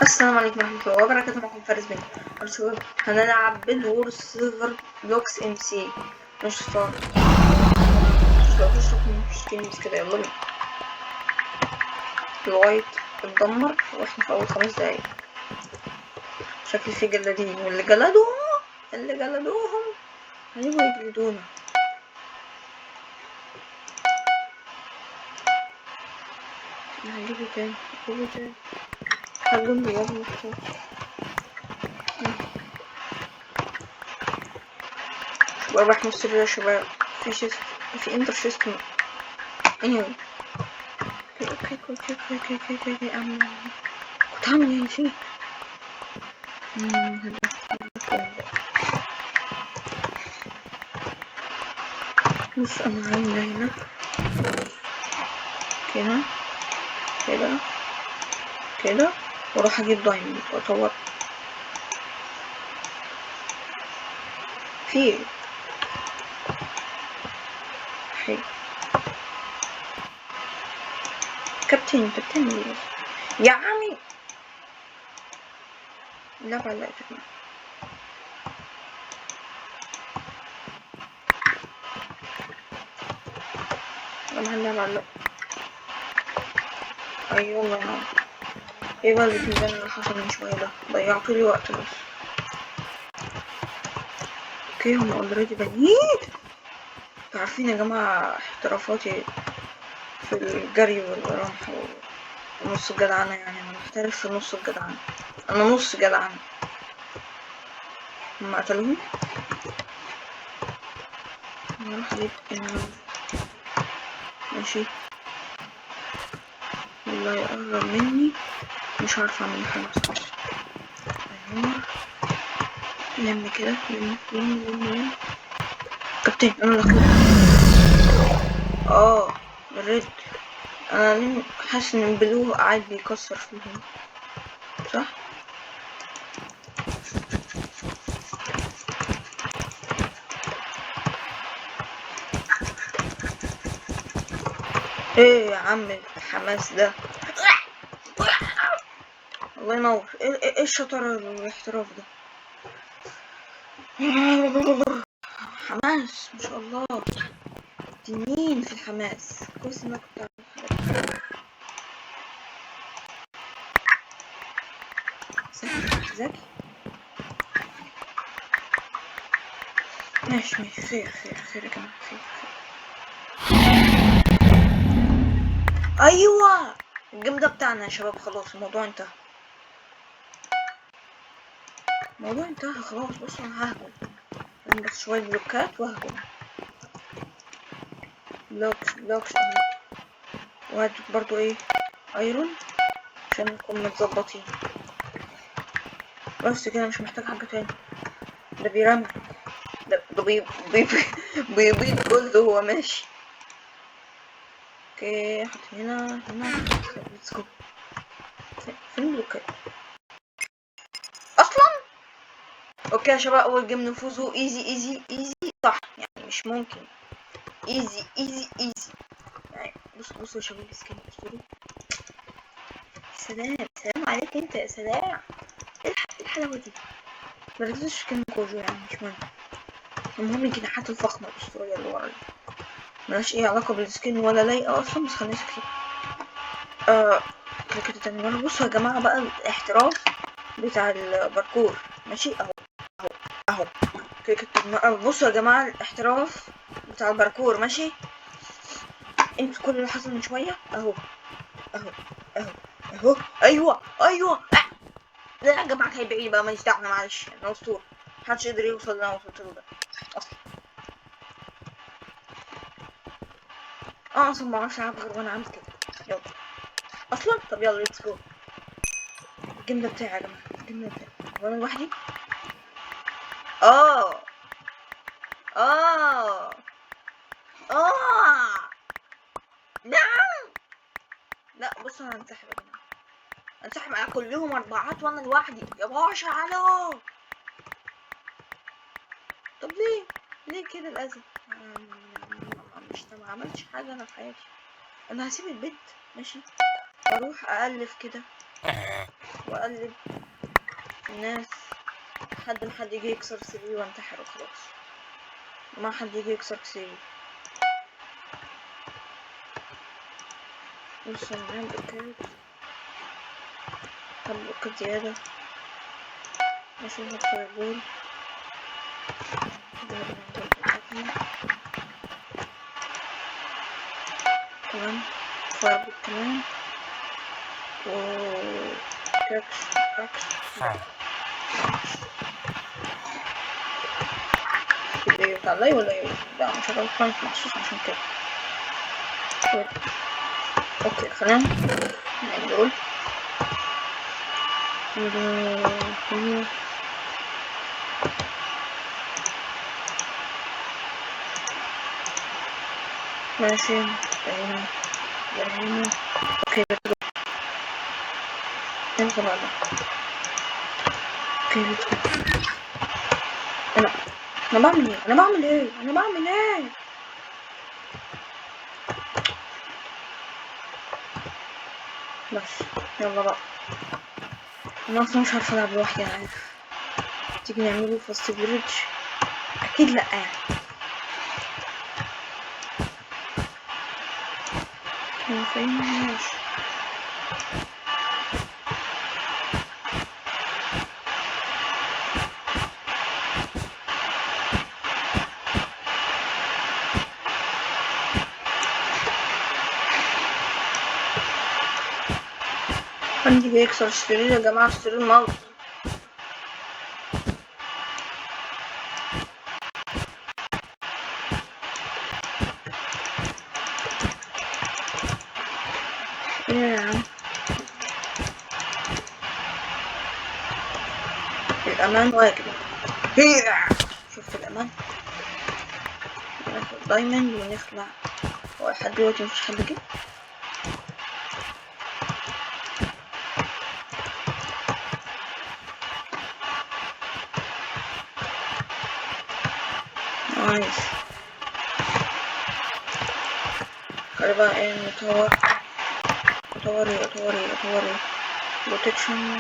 السلام عليكم ورحمة الله وبركاته. معكم فارس بن شباب، هنلعب بالورد سيرفر بلوكس ام سي. مش ستار مش جيمز كده. يلا بينا. الوايت اتدمر واحنا في اول 5 دقايق. شكل في جلادين، واللي جلدوهم هيجوا يجلدونا. هنجيبه تاني هجيبه يلا شباب. احنا السر يا شباب، في انتر سيستم. anyway اوكي كنت هعمل ايه؟ نسيت. بص انا عامله هنا كده واروح اجيب دايموند واطور في حلو. كابتن يا عمي، لا علقتك. انا هنلعب. ايوه والله يا عم. ايه بقى البتنجان اللي حصل من شويه ده؟ ضيعتولي وقت بس. اوكي هم اوريدي بنين. عارفين يا جماعه احترافاتي في الجري والرمح ونص الجدعنه، يعني انا محترف في نص الجدعنه. انا نص جدعنه. هم قتلوهم. انا راح اجيب ماشي. والله يقرب مني مش عارفه اعمل حاجه بصراحه. لم كده لم كابتن. انا اللي الريد. انا حاسس ان البلو قاعد بيكسر فيهم، صح؟ ايه يا عم الحماس ده؟ الله ينور. ايه الشطارة والاحتراف ده؟ حماس ما شاء الله. تنين في الحماس. كويس انك كنت ذكي. ماشي خير يا جماعة. خير. ايوه الجيم ده بتاعنا يا شباب. خلاص الموضوع انتهى. خلاص. بصوا انا ههجم بس شوية بلوكات وهجم. بلوكس وهات برضو ايه ايرون عشان نكون متظبطين. بس كده مش محتاج حاجة تاني. ده بيرمي. ده بيبيض كله وهو ماشي. اوكي حط هنا ليتس جو. فين البلوكات اصلا؟ اوكي يا شباب، اول جيم نفوزه ايزي صح يعني، مش ممكن. ايزي يعني. بصوا يا شباب السكين اشتري. سلام عليك انت يا سلام. ايه الحلاوه دي؟ ما ركزتش في كلمه كوجو يعني، مش مهم. المهم الجناحات الفخمه الاسطوريه اللي ورا دي ملهاش اي علاقه بالسكين ولا لايقه اصلا، بس خلينا سكين. كده تاني مرة. بصوا يا جماعة بقى الاحتراف بتاع الباركور. ماشي اهو كده. بصوا يا جماعة الاحتراف بتاع الباركور. ماشي. انتوا كل اللي حصل من شوية اهو. ايوه لا يا جماعة هي بعيد بقى، ماليش دعوة. معلش انا اسطورة. محدش يقدر يوصل اللي انا وصلت له ده اصلا. اصلا معرفش العب غير وانا عامل كده. يلا اصلا. طب يلا ليتس جو. الجيم ده بتاعي يا جماعة. الجيم ده بتاعي وانا لوحدي. اه نعم. لا بص انا هنسحب يا جماعة. هنسحب على كلهم اربعات وانا لوحدي يا باشا. الو. طب ليه كده الاذى؟ مش ما عملتش حاجة انا في حياتي. انا هسيب البيت ماشي واروح االف كده. واقلب الناس لحد ما حد يجي يكسر سريري وانتحر وخلاص. ما حد يجي يكسر سريري. بص انا معايا بلوكات، طب بلوكات زيادة. ماشي هكسر البول كمان، فاير كمان، و كاكس اللي بتاع اللي ولا ايه؟ لا مش هبقى فرانك مخصوص عشان كده. اوكي خلينا نعمل دول ماشي. هنا هنا اوكي ننزل على اوكي. انا انا بعمل ايه؟ انا بعمل ايه؟ انا بعمل ايه؟ بس يلا بقى. انا اصلا مش عارفه العب لوحدي، انا عارف. تيجي نعمله فاست بريدج؟ اكيد لا يعني. فين ماشي. عندي بيكسر السرير يا جماعه، السرير موت. ايه يا عم؟ الامان واجب. شفت الامان. ناخد دايموند ونخلع. هو لحد دلوقتي مفيش حد جه. نايس. خلي بقى ايه نطور. طوري بروتكشن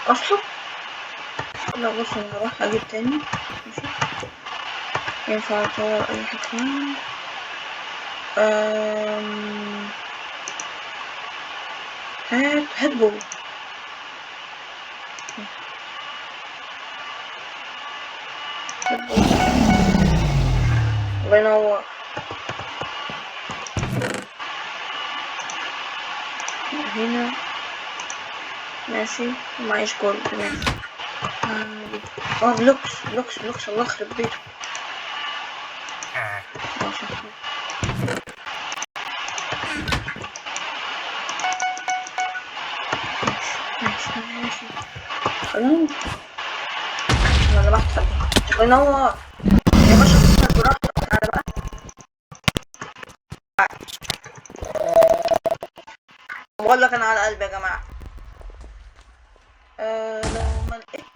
اصلا. لا بص انا هروح اجيب تاني. ماشي. ينفع اطور اي حاجة تاني. هات بول. الله ينور. هنا ماشي ومعيش جولد ماشي. بلوكس الله يخرب بيته. ماشي ماشي. خلاص انا ذبحت حد. الله ينور يا باشا، تسمع براحتك. تعالى بقى. بقول لك انا على قلبي يا جماعه.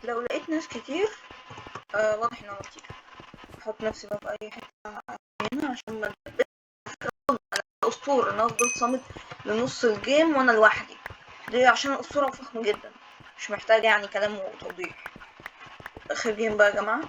لو لقيت ناس كتير واضح ان هو كتير، احط نفسي بقى في اي حته هنا عشان ما اسطوره. انا افضل صامت لنص الجيم وانا لوحدي. ليه؟ عشان الاسطوره فخمه جدا، مش محتاجه يعني كلام وتوضيح. اخر جيم بقى يا جماعه.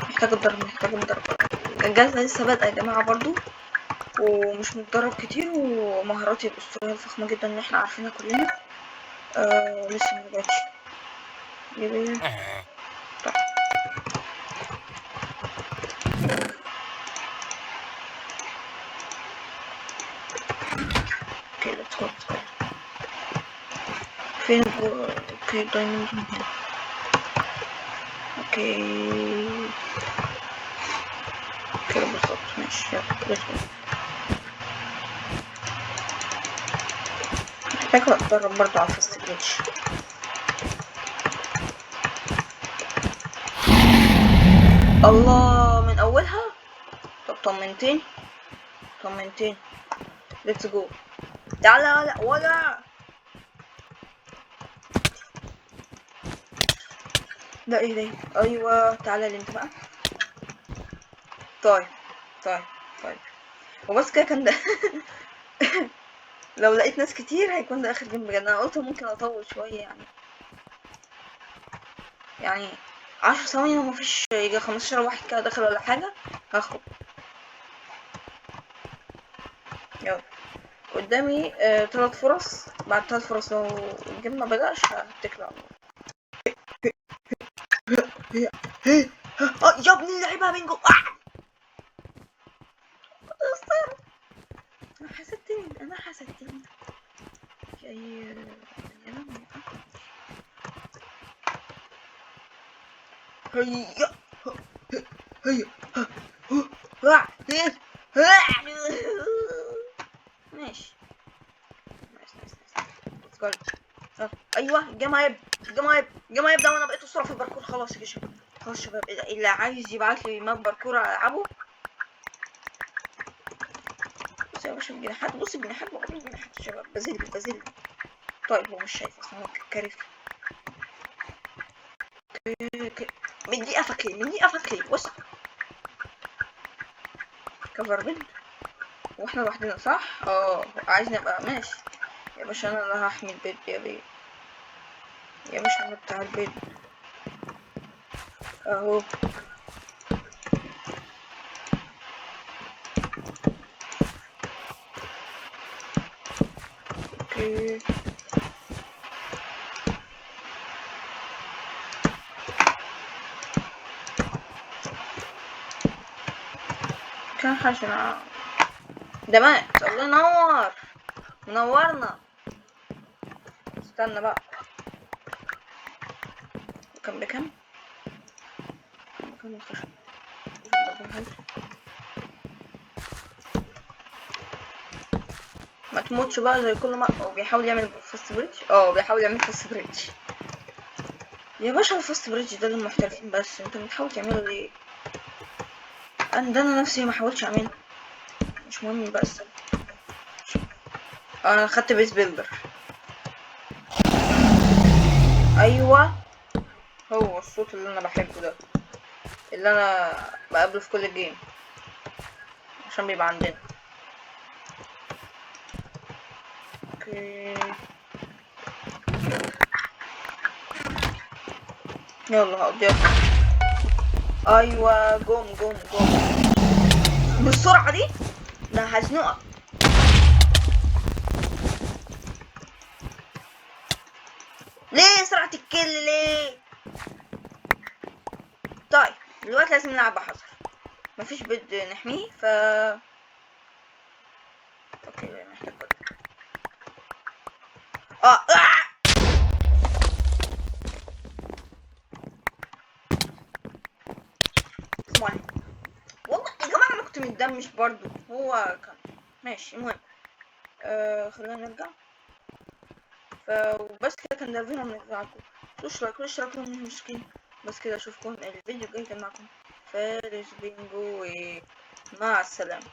محتاج اتدرب. الجهاز لسه بادئه يا جماعه برضو، ومش متدرب كتير، ومهاراتي الاسطوريه الفخمه جدا اللي احنا عارفينها كلنا لسه مبقتش. طيب اوكي ليتس جو. فين اوكي دايموند. اوكي كده بالظبط ماشي. يلا ليتس جو. محتاج اتدرب برضو على الفاست جليتش. الله من اولها. طب طمنتين. ليتس جو. تعالى ولا لا ايه ده؟ ايوه تعالى لي انت بقى. طيب طيب طيب وبس كده كان ده. لو لقيت ناس كتير هيكون ده اخر جيم بجد. انا قلت ممكن اطول شويه يعني 10 ثواني لو مفيش يجي 15 واحد كده داخل ولا حاجه هخرج. يلا قدامي 3 فرص. بعد 3 فرص لو الجيم ما بدأش هتكل على الله. يا ابني اللعيبه بينجو. انا حسدتني في اي بني ادم. هيا هيا هيا ماشي. نايس نايس نايس. ايوه جمايب جمايب ده وانا بقيت اسرع في الباركور. خلاص يا شباب خلاص شباب اللي عايز يبعت لي ماب باركور العبه. بص يا باشا الجناحات. بص الجناحات بقول الجناحات يا شباب بازل. طيب هو مش شايف اصلا هو كارف. مدي قفك ليه بص كفر بيلد واحنا لوحدنا صح. عايز نبقى ماشي يا باشا. انا اللي هحمي البيت يا بيه يا باشا. انا بتاع البيت اهو. اوكي كان حاجة ده مات. الله ينور منورنا. استنى بقى كان بكام الخشب. ما تموتش بقى زي كل ما هو بيحاول يعمل فاست بريدج. بيحاول يعمل فاست بريدج يا باشا. الفاست بريدج ده للمحترفين بس. انت بتحاول تعمله ليه؟ انا نفسي ما حاولتش اعمله. مش مهم بس انا خدت بيس بيلدر. ايوه هو الصوت اللي انا بحبه ده اللي انا بقابله في كل جيم عشان بيبقى عندنا. اوكي يلا هقضيها. ايوه جم بالسرعه دي. ده هزنقك. ليه سرعه الكل ليه؟ طيب دلوقتي لازم نلعب بحذر. مفيش بيد نحميه اوكي محتاج كده. والله يا جماعه انا كنت متدمش برضو. هو كان ماشي. المهم خلينا نرجع. فبس كده كان ده الفيديو بتاعكم. لايك واشتراك مش مشكلة. بس كده اشوفكم الفيديو الجاي. كان معكم فارس بينجو ومع السلامة.